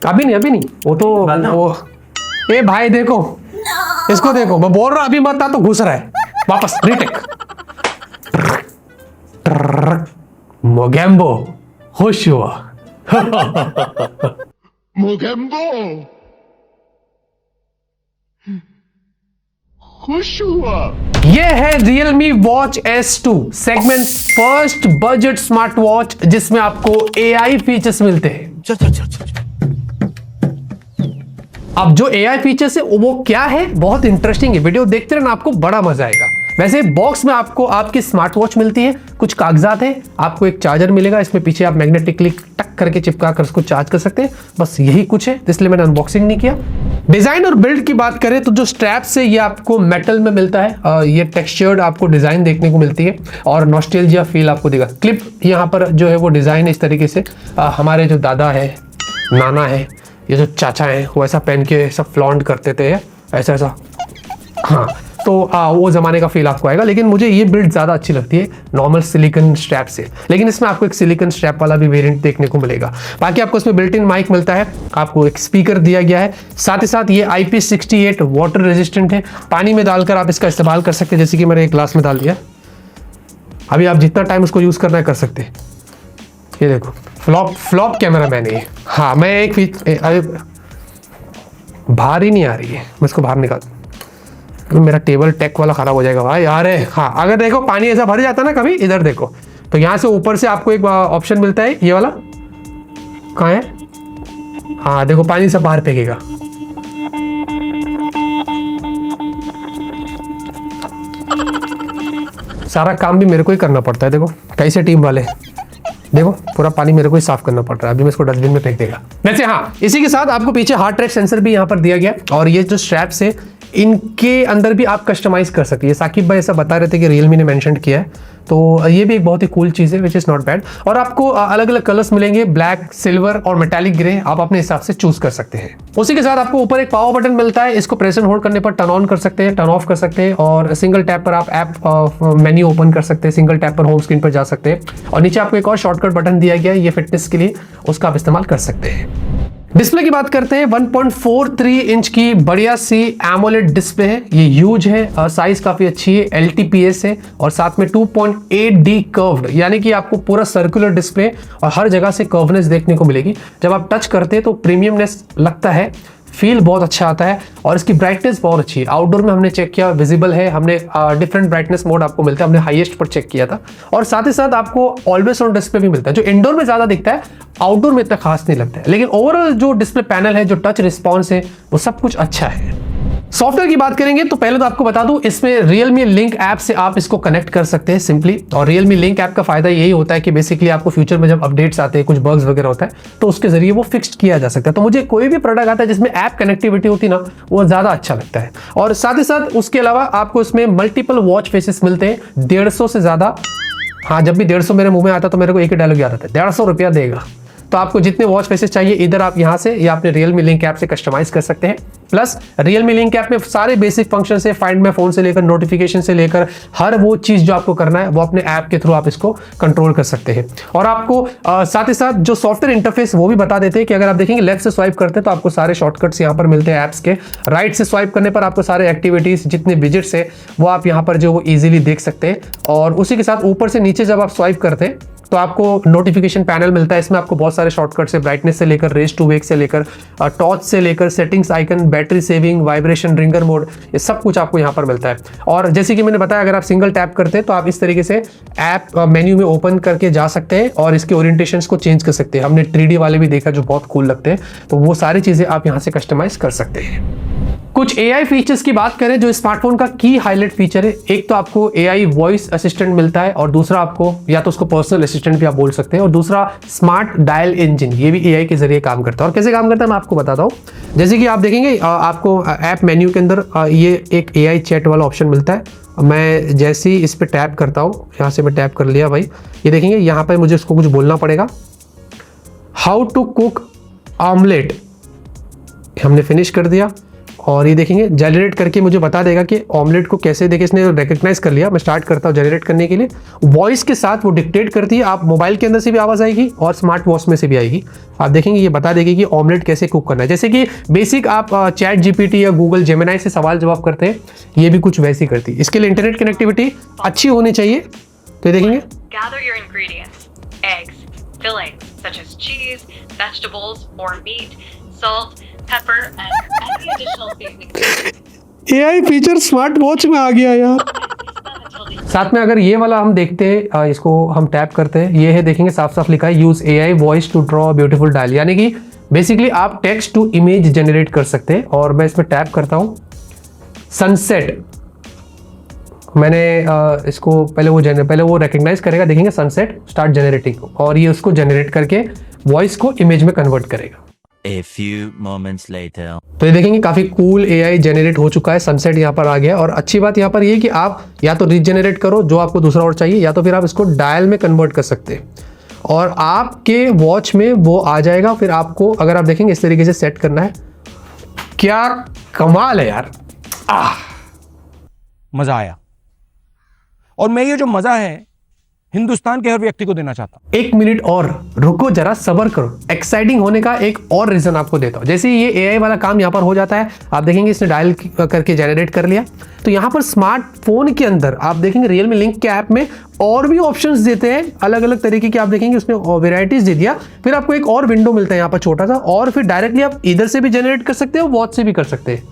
अभी नहीं वो तो वो। ए भाई देखो इसको देखो, मैं बोल रहा अभी मत आ तो घुस रहा है वापस। रीटेक। मोगेम्बो खुश हुआ। मोगेम्बो खुश हुआ। ये है Realme Watch S2 segment first budget smart watch जिसमें आपको AI फीचर्स मिलते हैं। अब जो AI फीचर्स है वो क्या है, बहुत इंटरेस्टिंग है, वीडियो देखते रहना आपको बड़ा मजा आएगा। वैसे बॉक्स में आपको आपकी स्मार्ट वॉच मिलती है, कुछ कागजात है, आपको एक चार्जर मिलेगा, इसमें पीछे आप मैग्नेटिकली टक करके चिपका कर उसको चार्ज कर सकते हैं, बस यही कुछ है, इसलिए मैंने अनबॉक्सिंग नहीं किया। डिजाइन और बिल्ड की बात करें तो जो स्ट्रैप्स है ये आपको मेटल में मिलता है, ये टेक्सचर्ड आपको डिजाइन देखने को मिलती है और नॉस्टैल्जिया फील आपको देगा। क्लिप यहाँ पर जो है वो डिजाइन है इस तरीके से, हमारे जो दादा है, नाना है, ये जो चाचा है वो ऐसा पहन के सब फ्लॉन्ट करते थे ऐसा। हाँ तो वो ज़माने का फील आपको आएगा, लेकिन मुझे ये बिल्ड ज़्यादा अच्छी लगती है नॉर्मल सिलिकॉन स्ट्रैप से, लेकिन इसमें आपको एक सिलिकॉन स्ट्रैप वाला भी वेरिएंट देखने को मिलेगा। बाकी आपको इसमें बिल्ट इन माइक मिलता है, आपको एक स्पीकर दिया गया है, साथ ही साथ ये IP68 वाटर रेजिस्टेंट है, पानी में डालकर आप इसका इस्तेमाल कर सकते हैं, जैसे कि मैंने एक ग्लास में डाल दिया। अभी आप जितना टाइम उसको यूज़ करना है कर सकते हैं। ये देखो फ्लॉप कैमरा मैन है। हाँ मैं एक बाहर ही नहीं आ रही है, मैं इसको बाहर निकाल, मेरा टेबल टेक वाला खराब हो जाएगा भाई यार। हाँ अगर देखो पानी ऐसा भर जाता ना कभी, इधर देखो तो यहाँ से ऊपर से आपको एक ऑप्शन मिलता है, ये वाला कहाँ है, हाँ देखो पानी सब बाहर फेंकेगा। सारा काम भी मेरे को ही करना पड़ता है, देखो कैसे टीम वाले, देखो पूरा पानी मेरे को ही साफ करना पड़ रहा है, अभी मैं इसको डस्टबिन में फेंक देगा। वैसे हाँ इसी के साथ आपको पीछे हार्ट रेट सेंसर भी यहाँ पर दिया गया, और ये जो स्ट्रैप्स है इनके अंदर भी आप कस्टमाइज कर सकते हैं। साकिब भाई ऐसा बता रहे थे कि Realme ने मेंशन किया है, तो ये भी एक बहुत ही कूल चीज़ है, विच इज़ नॉट बैड। और आपको अलग अलग कलर्स मिलेंगे, ब्लैक, सिल्वर और मेटालिक ग्रे, आप अपने हिसाब से चूज कर सकते हैं। उसी के साथ आपको ऊपर एक पावर बटन मिलता है, इसको प्रेस एंड होल्ड करने पर टर्न ऑन कर सकते हैं, टर्न ऑफ कर सकते हैं, और सिंगल टैप पर आप ऐप मेन्यू ओपन कर सकते हैं, सिंगल टैप पर होम स्क्रीन पर जा सकते हैं। और नीचे आपको एक और शॉर्टकट बटन दिया गया है, ये फिटनेस के लिए, उसका आप इस्तेमाल कर सकते हैं। डिस्प्ले की बात करते हैं, 1.43 इंच की बढ़िया सी एमोलेड डिस्प्ले है, ये ह्यूज है, साइज काफी अच्छी है, LTPS है, और साथ में 2.8D कर्व्ड, यानी कि आपको पूरा सर्कुलर डिस्प्ले और हर जगह से कर्वनेस देखने को मिलेगी। जब आप टच करते हैं तो प्रीमियमनेस लगता है, फील बहुत अच्छा आता है, और इसकी ब्राइटनेस बहुत अच्छी है। आउटडोर में हमने चेक किया, विजिबल है, हमने डिफरेंट ब्राइटनेस मोड आपको मिलता है, हमने हाईएस्ट पर चेक किया था, और साथ ही साथ आपको ऑलवेज ऑन डिस्प्ले भी मिलता है, जो इंडोर में ज्यादा दिखता है, आउटडोर में इतना खास नहीं लगता है। लेकिन ओवरऑल जो डिस्प्ले पैनल है, जो टच रिस्पॉन्स है, वो सब कुछ अच्छा है। सॉफ्टवेयर की बात करेंगे तो पहले तो आपको बता दूं, इसमें Realme लिंक ऐप से आप इसको कनेक्ट कर सकते हैं सिंपली, और Realme लिंक ऐप का फायदा यही होता है कि बेसिकली आपको फ्यूचर में जब अपडेट्स आते हैं, कुछ बग्स वगैरह होता है, तो उसके जरिए वो फिक्स किया जा सकता है। तो मुझे कोई भी प्रोडक्ट आता है जिसमें ऐप कनेक्टिविटी होती ना, वो ज्यादा अच्छा लगता है। और साथ ही साथ उसके अलावा आपको इसमें मल्टीपल वॉच फेसेस मिलते हैं, 150 से ज्यादा। हाँ जब भी 150 मेरे मुंह में आता तो मेरे को एक ही डायलॉग याद आता है, 150 रुपया देगा। तो आपको जितने वॉच फेसेस चाहिए इधर आप यहाँ से या अपने Realme लिंक ऐप से कस्टमाइज कर सकते हैं। प्लस Realme लिंक ऐप में सारे बेसिक फंक्शन है, फाइंड माय फोन से लेकर नोटिफिकेशन से लेकर हर वो चीज जो आपको करना है वो अपने ऐप के थ्रू आप इसको कंट्रोल कर सकते हैं। और आपको साथ ही साथ जो सॉफ्टवेयर इंटरफेस वो भी बता देते हैं कि अगर आप देखेंगे लेफ्ट से स्वाइप करते हैं तो आपको सारे शॉर्टकट्स यहाँ पर मिलते हैं ऐप्स के, राइट से स्वाइप करने पर आपको सारे एक्टिविटीज जितने विजिट्स है वो आप यहाँ पर जो वो ईजिली देख सकते हैं। और उसी के साथ ऊपर से नीचे जब आप स्वाइप करते हैं तो आपको नोटिफिकेशन पैनल मिलता है, इसमें आपको बहुत सारे शॉर्टकट्स है, ब्राइटनेस से लेकर रेज टू वेक से लेकर टॉर्च से लेकर settings icon, battery saving, vibration, ringer mode, ये सब कुछ आपको यहाँ पर मिलता है। और जैसे कि मैंने बताया, अगर आप सिंगल टैप करते हैं तो आप इस तरीके से ऐप मेन्यू में ओपन करके जा सकते हैं और इसके ओरिएंटेशंस को चेंज कर सकते हैं। हमने 3D वाले भी देखा जो बहुत कूल लगते हैं, तो वो सारी चीज़ें आप यहाँ से कस्टमाइज कर सकते हैं। कुछ AI फीचर्स की बात करें जो स्मार्टफोन का की हाईलाइट फीचर है, एक तो आपको AI वॉइस असिस्टेंट मिलता है, और दूसरा आपको या तो उसको पर्सनल असिस्टेंट भी आप बोल सकते हैं, और दूसरा स्मार्ट डायल इंजन, ये भी AI के जरिए काम करता है। और कैसे काम करता है मैं आपको बताता हूँ। जैसे कि आप देखेंगे आपको ऐप मेन्यू के अंदर ये एक AI चैट वाला ऑप्शन मिलता है। मैं जैसे ही इस पर टैप करता हूँ, यहाँ से मैं टैप कर लिया भाई, ये देखेंगे यहाँ पर मुझे उसको कुछ बोलना पड़ेगा, हाउ टू कुक ऑमलेट, हमने फिनिश कर दिया। और ये देखेंगे जनरेट करके मुझे बता देगा कि ऑमलेट को कैसे, देखिए इसने रिकग्नाइज कर लिया। मैं स्टार्ट करता हूँ जनरेट करने के लिए। वॉइस के साथ वो डिक्टेट करती है, आप मोबाइल के अंदर से भी आवाज़ आएगी और स्मार्ट वॉच में से भी आएगी। आप देखेंगे ये बता देगी कि ऑमलेट कैसे कुक करना है। जैसे कि बेसिक आप चैट जीपीटी या गूगल जेमिनाई से सवाल जवाब करते हैं, ये भी कुछ वैसी करती है। इसके लिए इंटरनेट कनेक्टिविटी अच्छी होनी चाहिए। तो ये देखेंगे Gather your ingredients: eggs, fillings such as cheese, vegetables or meat, salt, pepper, and any additional seasonings. AI feature smart watch में आ गया यार। साथ में अगर ये वाला हम देखते हैं, इसको हम टैप करते हैं, ये है देखेंगे साफ साफ लिखा है use AI voice to draw beautiful dial, यानी कि बेसिकली आप टेक्स्ट टू इमेज जनरेट कर सकते हैं। और मैं इसमें टैप करता हूँ सनसेट। मैंने इसको पहले वो रिकग्नाइज करेगा, देखेंगे सनसेट स्टार्ट जनरेटिंग, और ये उसको जनरेट करके वॉइस को इमेज में कन्वर्ट करेगा। A few moments later. तो ये देखेंगे काफी कूल AI जनरेट हो चुका है, सनसेट यहाँ पर आ गया। और अच्छी बात यहाँ पर ये कि आप या तो रीजनरेट करो जो आपको दूसरा और चाहिए, या तो फिर आप इसको डायल में कन्वर्ट कर सकते हैं और आपके वॉच में वो आ जाएगा। फिर आपको अगर आप देखेंगे इस तरीके से सेट करना है। क्या कमाल है यार। मजा आया, और मैं ये जो मजा है हिंदुस्तान के हर व्यक्ति को देना चाहता हूं। 1 मिनट और रुको, जरा सब्र करो। एक्साइटिंग होने का एक और रीजन आपको देता हूं। जैसे ये AI वाला काम यहाँ पर हो जाता है, आप देखेंगे इसने डायल करके जनरेट कर लिया। तो यहाँ पर स्मार्टफोन के अंदर आप देखेंगे Realme लिंक के ऐप में और भी ऑप्शंस देते हैं अलग अलग तरीके के। आप देखेंगे उसने वेराइटीज दे दिया। फिर आपको एक और विंडो मिलता है यहाँ पर छोटा सा, और फिर डायरेक्टली आप इधर से भी जनरेट कर सकते हो, वॉच से भी कर सकते हैं।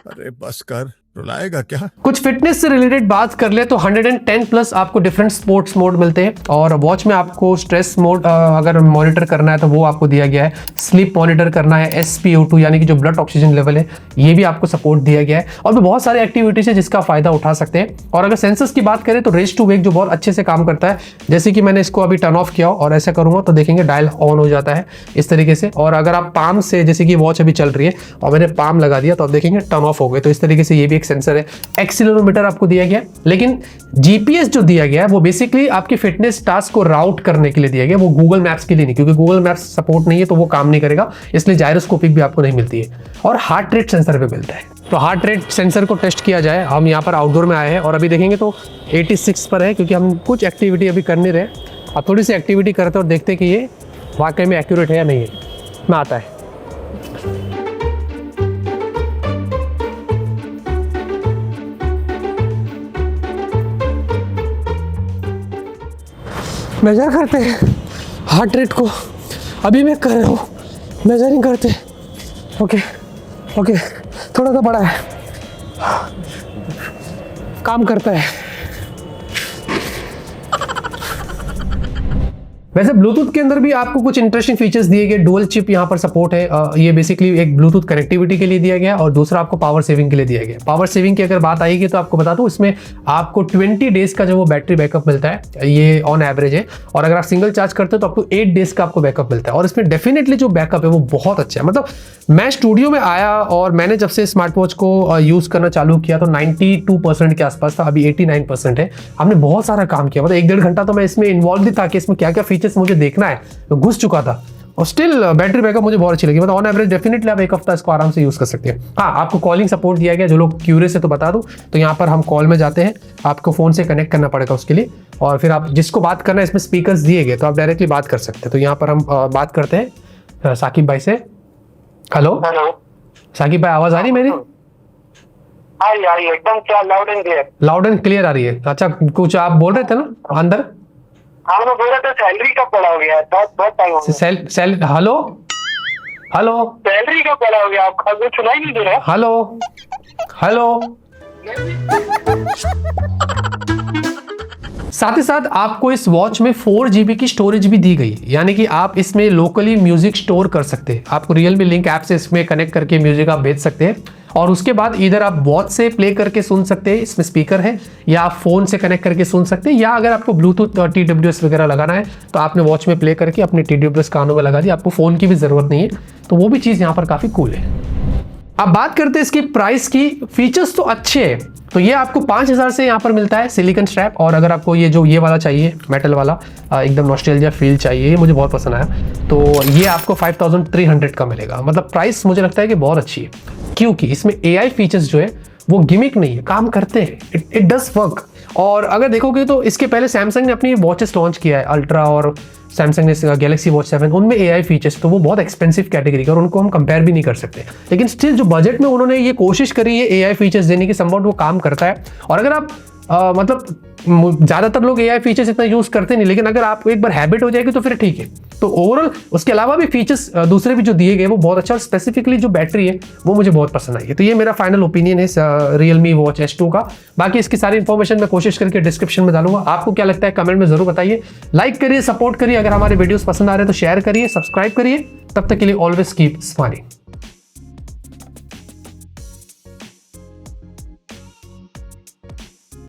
अरे बस कर, रुलाएगा क्या? कुछ फिटनेस से रिलेटेड बात कर ले तो 110 प्लस आपको डिफरेंट स्पोर्ट्स मोड मिलते हैं। और वॉच में आपको स्ट्रेस मोड अगर मॉनिटर करना है तो वो आपको दिया गया है। स्लीप मॉनिटर करना है, SpO2 यानी कि जो ब्लड ऑक्सीजन लेवल है, ये भी आपको सपोर्ट दिया गया है। और भी बहुत सारी एक्टिविटीज है जिसका फायदा उठा सकते हैं। और अगर सेंसर्स की बात करें तो रेज टू वेक जो बहुत अच्छे से काम करता है। जैसे कि मैंने इसको अभी टर्न ऑफ किया और ऐसा करूंगा तो देखेंगे डायल ऑन हो जाता है इस तरीके से। और अगर आप पाम से, जैसे कि वॉच अभी चल रही है और मैंने पाम लगा दिया तो आप देखेंगे टर्न ऑफ हो गए। तो इस तरीके से ये भी एक सेंसर है। एक्सीलरोमीटर आपको दिया गया, लेकिन GPS जो दिया गया है वो बेसिकली आपके फिटनेस टास्क को राउट करने के लिए दिया गया, वो गूगल मैप्स के लिए नहीं, क्योंकि गूगल मैप्स सपोर्ट नहीं है तो वो काम नहीं करेगा, इसलिए जायरोस्कोपिक भी आपको नहीं मिलती है। और हार्ट रेट सेंसर पे मिलता है। तो हार्ट रेट सेंसर को टेस्ट किया जाए। हम यहाँ पर आउटडोर में आए हैं और अभी देखेंगे तो 86 पर है, क्योंकि हम कुछ एक्टिविटी अभी कर नहीं रहे। अब थोड़ी सी एक्टिविटी करते और देखते कि ये वाकई में एक्यूरेट है या नहीं है। में आता है मेजर करते हैं हार्ट रेट को। अभी मैं कर रहा हूँ, मेजरिंग करते। ओके ओके, थोड़ा सा बड़ा है, काम करता है। वैसे ब्लूटूथ के अंदर भी आपको कुछ इंटरेस्टिंग फीचर्स दिए गए। डुअल चिप यहाँ पर सपोर्ट है। ये बेसिकली एक ब्लूटूथ कनेक्टिविटी के लिए दिया गया और दूसरा आपको पावर सेविंग के लिए दिया गया। पावर सेविंग की अगर बात आएगी तो आपको बता दूं, इसमें आपको 20 डेज का जो वो बैटरी बैकअप मिलता है, ये ऑन एवरेज है। और अगर आप सिंगल चार्ज करते हो तो आपको 8 डेज का आपको बैकअप मिलता है। और इसमें डेफिनेटली जो बैकअप है वो बहुत अच्छा है। मतलब मैं स्टूडियो में आया और मैंने जब से स्मार्ट वॉच को यूज़ करना चालू किया तो 92% के आसपास था, अभी 89% है। हमने बहुत सारा काम किया, मतलब 1-1.5 घंटा तो मैं इसमें इन्वॉल्व भी था कि इसमें क्या क्या फीचर्स मुझे देखना है, तो घुस चुका था। और स्टिल बैटरी बैकअप मुझे बहुत अच्छी लगी। मतलब ऑन एवरेज डेफिनेटली आप 1 हफ्ता इसको आराम से यूज़ कर सकते हैं। हाँ, आपको कॉलिंग सपोर्ट दिया गया, जो लोग क्यूरियस है तो बता दूं, तो यहाँ पर हम कॉल में जाते हैं, आपको फ़ोन से कनेक्ट करना पड़ेगा उसके लिए, और फिर आप जिसको बात करना है, इसमें स्पीकर्स दिए गए तो आप डायरेक्टली बात कर सकते हैं। तो यहाँ पर हम बात करते हैं साकिब भाई से। हेलो साकिब भाई, आवाज़ आ रही है मेरी? हाँ यार, एकदम क्या loud and clear. Loud and clear आ रही है। अच्छा, कुछ आप बोल रहे थे ना अंदर? हाँ, मैं बोल रहा था सैलरी कब बड़ा हो गया? बहुत टाइम हो गया। हेलो हेलो, सैलरी कब बड़ा हो गया? आप अभी सुनाई नहीं दे रहा? Hello hello. साथ ही साथ आपको इस वॉच में 4 GB की स्टोरेज भी दी गई, यानी कि आप इसमें लोकली म्यूजिक स्टोर कर सकते हैं। आपको Realme लिंक ऐप से इसमें कनेक्ट करके म्यूजिक आप भेज सकते हैं, और उसके बाद इधर आप वॉच से प्ले करके सुन सकते हैं, इसमें स्पीकर है, या आप फोन से कनेक्ट करके सुन सकते हैं, या अगर आपको ब्लूटूथ और TWS वगैरह लगाना है तो आपने वॉच में प्ले करके अपने TWS कानों में लगा दी, आपको फ़ोन की भी ज़रूरत नहीं है। तो वो भी चीज़ यहाँ पर काफ़ी कूल है। अब बात करते हैं इसकी प्राइस की। फीचर्स तो अच्छे हैं, तो ये आपको 5000 से यहाँ पर मिलता है सिलिकॉन स्ट्रैप। और अगर आपको ये वाला चाहिए मेटल वाला, एकदम नॉस्टैल्जिया फील चाहिए, ये मुझे बहुत पसंद आया, तो ये आपको 5300 का मिलेगा। मतलब प्राइस मुझे लगता है कि बहुत अच्छी है, क्योंकि इसमें AI फीचर्स जो है वो गिमिक नहीं है, काम करते हैं, इट डज वर्क। और अगर देखोगे तो इसके पहले सैमसंग ने अपनी वॉचेस लॉन्च किया है, अल्ट्रा और सैमसंग ने गैलेक्सी वॉच 7, उनमें AI फीचर्स, तो वो बहुत एक्सपेंसिव कैटेगरी का और उनको हम कंपेयर भी नहीं कर सकते। लेकिन स्टिल जो बजट में उन्होंने ये कोशिश करी है AI फीचर्स देने की, समवॉट वो काम करता है। और अगर आप मतलब ज़्यादातर लोग AI फीचर्स इतना यूज़ करते नहीं, लेकिन अगर आपको एक बार हैबिट हो जाएगी तो फिर ठीक है। तो ओवरऑल उसके अलावा भी फीचर्स दूसरे भी जो दिए गए वो बहुत अच्छा, और स्पेसिफिकली जो बैटरी है वो मुझे बहुत पसंद आई है। तो ये मेरा फाइनल ओपिनियन है Realme Watch S2 का। बाकी इसकी सारी इन्फॉर्मेशन मैं कोशिश करके डिस्क्रिप्शन में डालूंगा। आपको क्या लगता है कमेंट में जरूर बताइए। लाइक करिए, सपोर्ट करिए, अगर हमारे वीडियोस पसंद आ रहे हैं तो शेयर करिए, सब्सक्राइब करिए। तब तक के लिए ऑलवेज कीप स्माइलिंग।